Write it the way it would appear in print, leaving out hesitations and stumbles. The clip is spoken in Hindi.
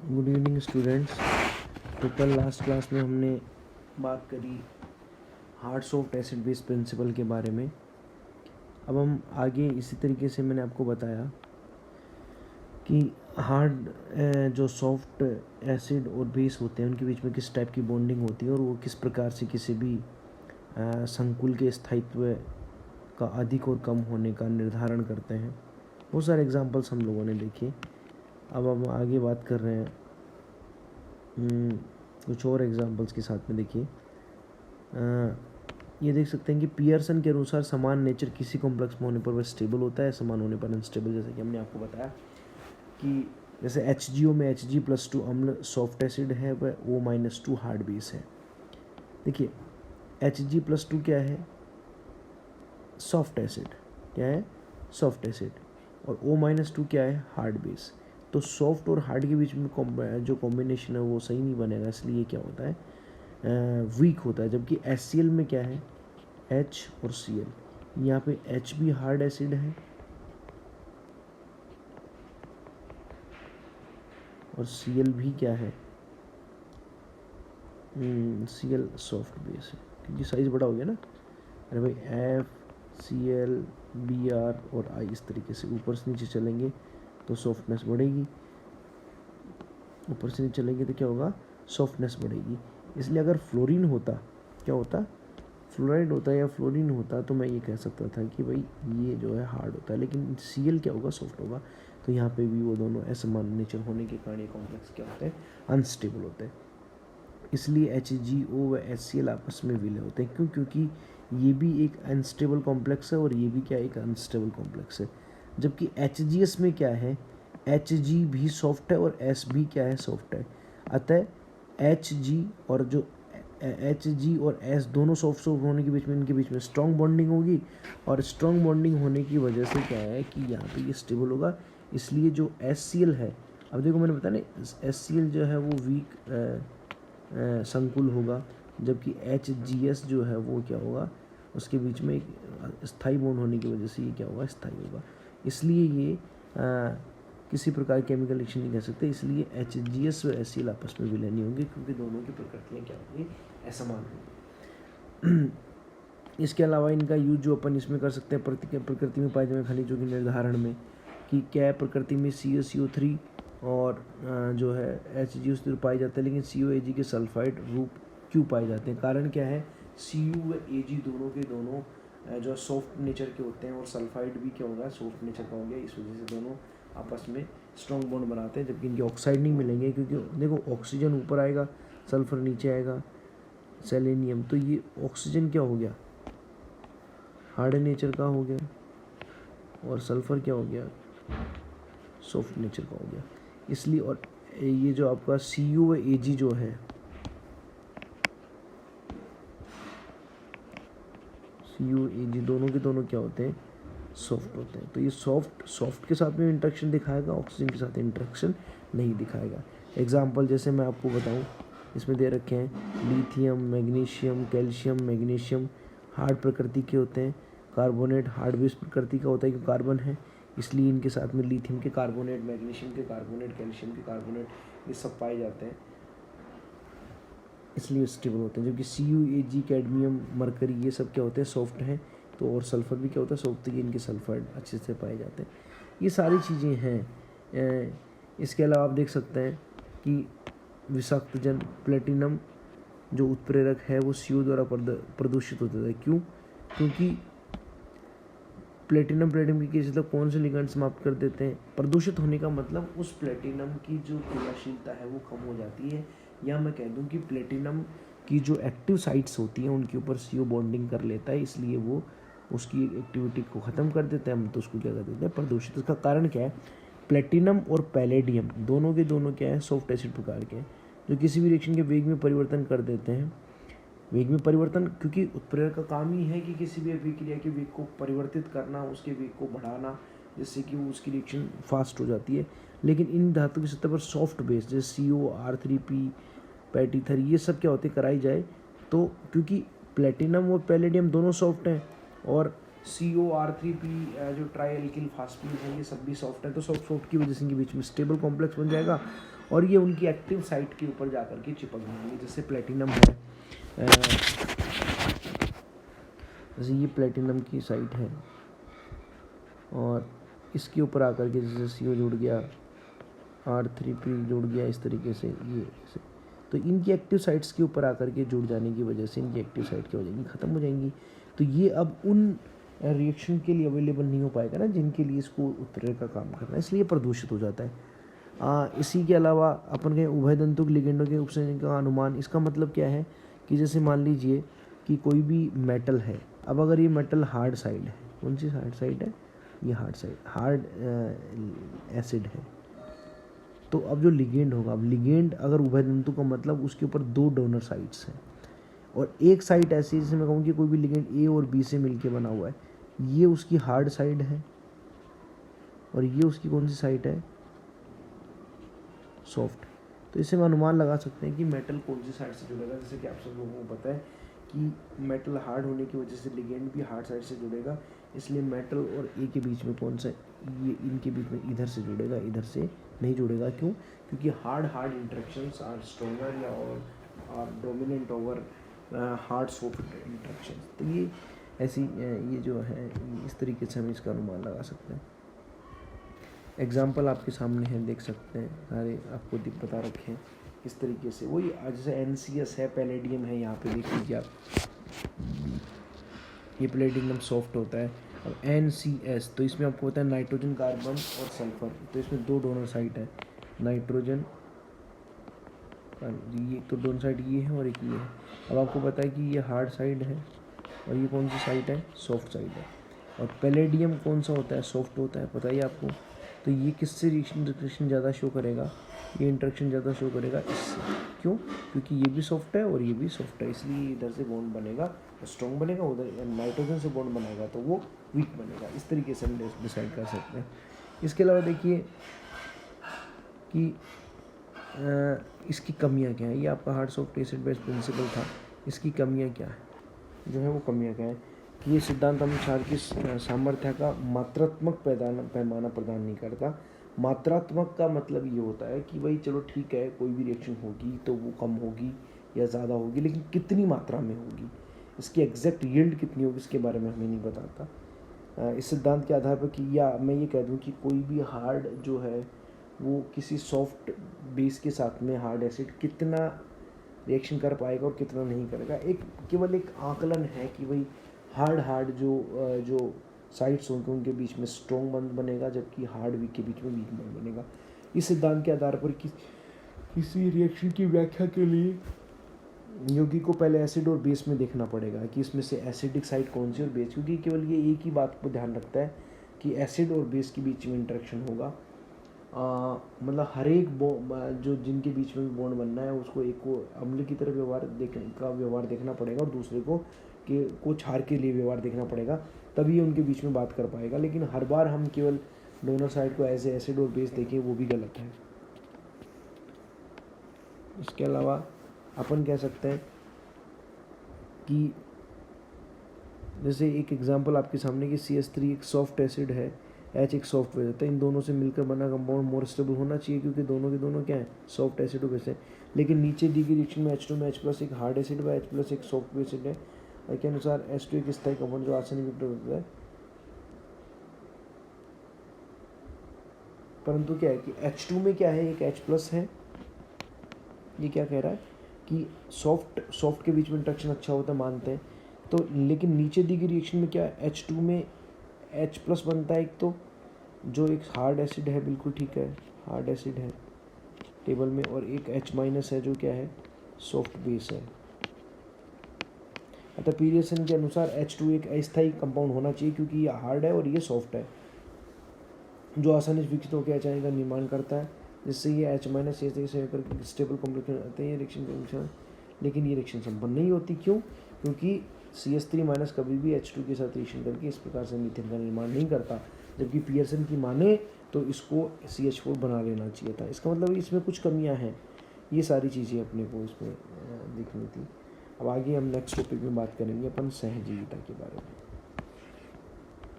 Good evening students. तो कल लास्ट क्लास में हमने बात करी hard soft acid base principle के बारे में। अब हम आगे इसी तरीके से मैंने आपको बताया कि हार्ड जो सॉफ्ट एसिड और बेस होते हैं उनके बीच में किस टाइप की बॉन्डिंग होती है और वो किस प्रकार से किसी भी संकुल के स्थायित्व का अधिक और कम होने का निर्धारण करते हैं। बहुत सारे एग्जांपल्स हम लोगों ने देखे। अब हम आगे बात कर रहे हैं कुछ और एग्जांपल्स के साथ में। देखिए, ये देख सकते हैं कि पियर्सन के अनुसार समान नेचर किसी कॉम्प्लेक्स में होने पर वह स्टेबल होता है, समान होने पर अनस्टेबल। जैसे कि हमने आपको बताया कि जैसे HgO में Hg+2 अम्ल सॉफ्ट एसिड है, वह O-2 हार्ड बेस है। देखिए, Hg+2 क्या है? Soft acid. क्या है? Soft acid. और O-2 क्या है? Hard base. तो सॉफ्ट और हार्ड के बीच में जो कॉम्बिनेशन है वो सही नहीं बनेगा, इसलिए क्या होता है? वीक होता है। जबकि HCl में क्या है? H और Cl। यहाँ पे H भी हार्ड एसिड है और Cl भी क्या है? Cl सॉफ्ट बेस है, क्योंकि साइज बड़ा हो गया ना। अरे भाई, FCl Br और I इस तरीके से ऊपर से नीचे चलेंगे तो सॉफ्टनेस बढ़ेगी, ऊपर से नीचे चलेंगे तो क्या होगा? सॉफ्टनेस बढ़ेगी। इसलिए अगर फ्लोरीन होता, क्या होता? फ्लोराइड होता या फ्लोरीन होता तो मैं ये कह सकता था कि भाई ये जो है हार्ड होता है, लेकिन Cl क्या होगा? सॉफ्ट होगा। तो यहाँ पे भी वो दोनों असमान नेचर होने के कारण ये कॉम्प्लेक्स क्या होते हैं? अनस्टेबल होते हैं। इसलिए HgO व HCl आपस में विलय होते हैं। क्यों? क्योंकि ये भी एक अनस्टेबल कॉम्प्लेक्स है और ये भी क्या, एक अनस्टेबल कॉम्प्लेक्स है। जबकि HGS में क्या है? Hg भी सॉफ्ट है और S भी क्या है? सॉफ्ट है। अतः Hg और जो Hg और S दोनों सॉफ्ट होने के बीच में, इनके बीच में स्ट्रॉन्ग बॉन्डिंग होगी और स्ट्रॉन्ग बॉन्डिंग होने की वजह से क्या है कि यहाँ पे ये स्टेबल होगा। इसलिए जो HCl है, अब देखो मैंने बताया ना, HCl जो है वो वीक संकुल होगा, जबकि HGS जो है वो क्या होगा? उसके बीच में एक स्थायी बॉन्ड होने की वजह से ये क्या होगा? स्थायी होगा। इसलिए ये किसी प्रकार केमिकल रिएक्शन नहीं कह सकते। इसलिए HGS और HCl आपस में विलय नहीं होंगे, क्योंकि दोनों की प्रकृतियाँ क्या होंगी? असमान होंगी। इसके अलावा इनका यूज जो अपन इसमें कर सकते हैं प्रकृति में पाए जाने वाले खनिजों के निर्धारण में, कि क्या प्रकृति में CaCO3 और जो है HgO पाए जाते हैं, लेकिन COAg के सल्फाइड रूप क्यों पाए जाते हैं? कारण क्या है? Cu व Ag दोनों के दोनों जो सॉफ्ट नेचर के होते हैं और सल्फाइड भी क्या होगा? सॉफ्ट नेचर का हो गया। इस वजह से दोनों आपस में स्ट्रॉन्ग बॉन्ड बनाते हैं, जबकि इनके ऑक्साइड नहीं मिलेंगे, क्योंकि देखो ऑक्सीजन ऊपर आएगा, सल्फर नीचे आएगा, सेलेनियम। तो ये ऑक्सीजन क्या हो गया? हार्ड नेचर का हो गया, और सल्फर क्या हो गया? सॉफ्ट नेचर का हो गया। इसलिए और ये जो आपका Cu व Ag जो है, Cu Ag दोनों के दोनों क्या होते हैं? सॉफ्ट होते हैं। तो ये सॉफ्ट के साथ में इंटरेक्शन दिखाएगा, ऑक्सीजन के साथ इंटरेक्शन नहीं दिखाएगा। एग्जाम्पल जैसे मैं आपको बताऊं, इसमें दे रखे हैं lithium, magnesium, calcium, magnesium hard प्रकृति के होते हैं। कार्बोनेट हार्ड बेस प्रकृति का होता है, क्योंकि कार्बन है, इसलिए इनके साथ में लिथियम के कार्बोनेट, मैग्नीशियम के कार्बोनेट, कैल्शियम के कार्बोनेट, ये सब पाए जाते हैं, इसलिए स्टेबल होते हैं। जबकि CuAg, कैडमियम, मरकरी, ये सब क्या होते हैं? सॉफ्ट हैं। तो और सल्फर भी क्या होता है? सॉफ्ट, है, इनके सल्फाइड अच्छे से पाए जाते हैं। ये सारी चीज़ें हैं। इसके अलावा आप देख सकते हैं कि विषाक्तजन प्लेटिनम जो उत्प्रेरक है वो CO द्वारा प्रदूषित होता है। क्यों? क्योंकि प्लेटिनम की केस मतलब कौन से लिगेंड समाप्त कर देते हैं? प्रदूषित होने का मतलब उस प्लेटिनम की जो क्रियाशीलता है वो कम हो जाती है, या मैं कह दूं कि प्लेटिनम की जो एक्टिव साइट्स होती हैं उनके ऊपर CO बॉन्डिंग कर लेता है, इसलिए वो उसकी एक्टिविटी को ख़त्म कर देता है। हम तो उसको क्या कर देते हैं? प्रदूषित। इसका कारण क्या है? प्लेटिनम और पैलेडियम दोनों के दोनों क्या है? सॉफ्ट एसिड प्रकार के हैं, जो किसी भी रिएक्शन के वेग में परिवर्तन कर देते हैं। वेग में परिवर्तन, क्योंकि उत्प्रेरक का काम ही है कि किसी भी अभिक्रिया के वेग को परिवर्तित करना, उसके वेग को बढ़ाना, जिससे कि वो उसकी रिएक्शन फास्ट हो जाती है। लेकिन इन धातु की सतह पर सॉफ्ट बेस जैसे CO, R3P, पैटीथर, ये सब क्या होते कराई जाए तो, क्योंकि प्लेटिनम और पैलेडियम दोनों सॉफ्ट हैं, और CO, R3P जो ट्राई एल्किल फास्फीन है, ये सब भी सॉफ्ट है। तो सॉफ्ट की वजह से इनके बीच में स्टेबल कॉम्प्लेक्स बन जाएगा, और ये उनकी एक्टिव साइट के ऊपर जा कर के चिपक जाएंगे। जैसे प्लेटिनम है, जैसे ये प्लेटिनम की साइट है और इसके ऊपर आकर के जैसे CO जुड़ गया, R3P जुड़ गया, इस तरीके से ये से। तो इनकी एक्टिव साइट्स के ऊपर आकर के जुड़ जाने की वजह से इनकी एक्टिव साइट क्या हो जाएंगी, ख़त्म हो जाएंगी। तो ये अब उन रिएक्शन के लिए अवेलेबल नहीं हो पाएगा ना जिनके लिए इसको उत्प्रेरक का काम करना है, इसलिए प्रदूषित हो जाता है। इसी के अलावा अपन के उभयदंतुक लिगेंडों के उपसंयोजन का अनुमान, इसका मतलब क्या है कि जैसे मान लीजिए कि कोई भी मेटल है, अब अगर ये मेटल हार्ड साइड है, कौन सी हार्ड साइड है, ये हार्ड एसिड है, तो अब जो लिगेंड होगा, अब लिगेंड अगर उभयदंतु का मतलब उसके ऊपर 2 डोनर साइट्स हैं और एक साइट ऐसी, जैसे मैं कहूँ कि कोई भी लिगेंड A और B से मिलके बना हुआ है, ये उसकी हार्ड साइड है और ये उसकी कौन सी साइड है, सॉफ्ट। तो इससे हम अनुमान लगा सकते हैं कि मेटल कौन सी साइड से जुड़ेगा। जैसे कि आप सब लोगों को पता है कि मेटल हार्ड होने की वजह से लिगेंड भी हार्ड साइड से जुड़ेगा, इसलिए मेटल और A के बीच में कौन सा, ये इनके बीच में इधर से जुड़ेगा, इधर से नहीं जुड़ेगा। क्यों? क्योंकि हार्ड इंटरेक्शंस आर स्ट्रॉन्गर या और dominant over hard soft interactions. तो ये ऐसी ये जो है इस तरीके से हम इसका अनुमान लगा सकते हैं। एग्जाम्पल आपके सामने है, देख सकते हैं, सारे आपको बता रखे हैं इस तरीके से। वही जैसे NCS है, पैलेडियम है, यहाँ पे देख लीजिए आप, ये पैलेडियम सॉफ्ट होता है। अब NCS, तो इसमें आपको होता है नाइट्रोजन, कार्बन और सल्फर, तो इसमें 2 डोनर साइट है, नाइट्रोजन, ये तो दोनों साइड ये है और एक ये है। अब आपको पता है कि ये हार्ड साइड है और ये कौन सी साइड है, सॉफ्ट साइड है। और पैलेडियम कौन सा होता है, सॉफ्ट होता है, पता ही आपको। तो ये किससे इंटरेक्शन ज़्यादा शो करेगा, ये इंटरेक्शन ज़्यादा शो करेगा इससे। क्यों? क्योंकि ये भी सॉफ्ट है और ये भी सॉफ्ट है, इसलिए इधर से बॉन्ड बनेगा स्ट्रॉन्ग बनेगा, उधर नाइट्रोजन से बॉन्ड बनाएगा तो वो वीक बनेगा। इस तरीके से हम डिसाइड कर सकते हैं। इसके अलावा देखिए कि इसकी कमियां क्या है, ये आपका hard soft acid base principle था, इसकी कमियां क्या है, जो है वो कमियां क्या है कि ये सिद्धांत अनुसार की सामर्थ्य का मात्रात्मक पैमाना प्रदान नहीं करता। मात्रात्मक का मतलब ये होता है कि भाई चलो ठीक है, कोई भी रिएक्शन होगी तो वो कम होगी या ज़्यादा होगी, लेकिन कितनी मात्रा में होगी, इसकी एग्जैक्ट यील्ड कितनी होगी, इसके बारे में हमें नहीं बताता। इस सिद्धांत के आधार पर कि या मैं ये कह दूँ कि कोई भी हार्ड जो है वो किसी सॉफ्ट बेस के साथ में हार्ड एसिड कितना रिएक्शन कर पाएगा और कितना नहीं करेगा, एक केवल एक आकलन है कि भाई हार्ड जो साइड्स होंगे उनके बीच में स्ट्रॉन्ग बॉन्ड बनेगा, जबकि हार्ड वीक के बीच में वीक बॉन्ड बनेगा। इस सिद्धांत के आधार पर किसी रिएक्शन की व्याख्या के लिए यौगिक को पहले एसिड और बेस में देखना पड़ेगा कि इसमें से एसिडिक साइड कौन सी और बेस, क्योंकि केवल ये एक ही बात को ध्यान रखता है कि एसिड और बेस के बीच में इंटरेक्शन होगा। मतलब हर एक जो जिनके बीच में बॉन्ड बनना है उसको एक को अम्ल की तरह व्यवहार देखना पड़ेगा और दूसरे को क्षार के लिए व्यवहार देखना पड़ेगा, तभी उनके बीच में बात कर पाएगा। लेकिन हर बार हम केवल डोनर साइड को एज ए एसिड और बेस देखें, वो भी गलत है। इसके अलावा अपन कह सकते हैं कि जैसे एक एग्जांपल आपके सामने कि CH3 एक सॉफ्ट एसिड है, H एक सॉफ्ट बेस होता है, इन दोनों से मिलकर बना कंपाउंड मोर स्टेबल होना चाहिए क्योंकि दोनों के दोनों क्या है, सॉफ्ट एसिड और बेस है। लेकिन नीचे दी गई रिएक्शन में H2 में H+ एक हार्ड एसिड व H+ एक सॉफ्ट बेस है, के अनुसार H2 एक स्थायी कंपाउंड जो आसानी से विघटित होता है। परंतु क्या है कि H2 में क्या है, एक H+ है, ये क्या कह रहा है कि सॉफ्ट के बीच में इंटरेक्शन अच्छा होता है, मानते हैं। तो लेकिन नीचे दी गई रिएक्शन में क्या है, H2 में H+ बनता है एक, तो जो एक हार्ड एसिड है, बिल्कुल ठीक है, हार्ड एसिड है टेबल में, और एक H- है जो क्या है, सॉफ्ट बेस है। अतः पीरियसन के अनुसार H2 एक अस्थायी कंपाउंड होना चाहिए क्योंकि ये हार्ड है और ये सॉफ्ट है, जो आसानी से विकसित होकर HI का निर्माण करता है, जिससे ये H- से होकर स्टेबल कॉम्प्लेक्स आते हैं रिएक्शन। लेकिन ये रिएक्शन संपन्न नहीं होती। क्यों? क्योंकि CH3- कभी भी H2 के साथ रिएक्शन करके इस प्रकार से मीथेन का निर्माण नहीं करता, जबकि पियर्सन की माने तो इसको CH4 बना लेना चाहिए था। इसका मतलब इसमें कुछ कमियां हैं। ये सारी चीज़ें अपने को इसमें देखनी थी। अब आगे हम नेक्स्ट टॉपिक में बात करेंगे अपन सहजीविता के बारे में।